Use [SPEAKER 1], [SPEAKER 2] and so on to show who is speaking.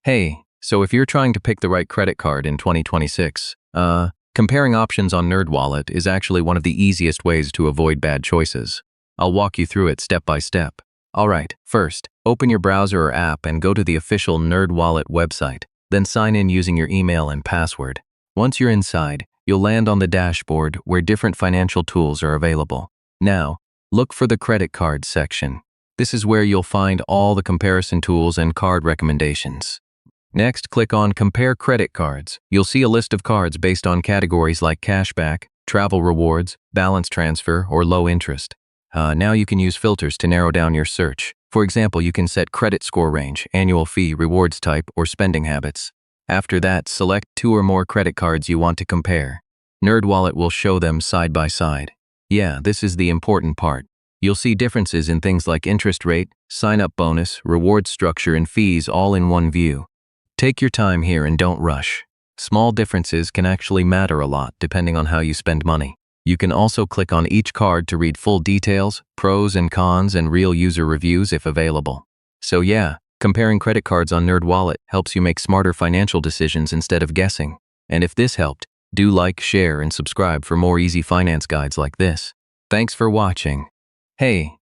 [SPEAKER 1] Hey, so if you're trying to pick the right credit card in 2026, comparing options on NerdWallet is actually one of the easiest ways to avoid bad choices. I'll walk you through it step by step. Alright, first, open your browser or app and go to the official NerdWallet website, then sign in using your email and password. Once you're inside, you'll land on the dashboard where different financial tools are available. Now, look for the credit cards section. This is where you'll find all the comparison tools and card recommendations. Next, click on Compare Credit Cards. You'll see a list of cards based on categories like cashback, travel rewards, balance transfer, or low interest. Now you can use filters to narrow down your search. For example, you can set credit score range, annual fee, rewards type, or spending habits. After that, select 2 or more credit cards you want to compare. NerdWallet will show them side by side. Yeah, this is the important part. You'll see differences in things like interest rate, sign-up bonus, reward structure, and fees all in one view. Take your time here and don't rush. Small differences can actually matter a lot depending on how you spend money. You can also click on each card to read full details, pros and cons, and real user reviews if available. So yeah, comparing credit cards on NerdWallet helps you make smarter financial decisions instead of guessing. And if this helped, do like, share, and subscribe for more easy finance guides like this. Thanks for watching. Hey,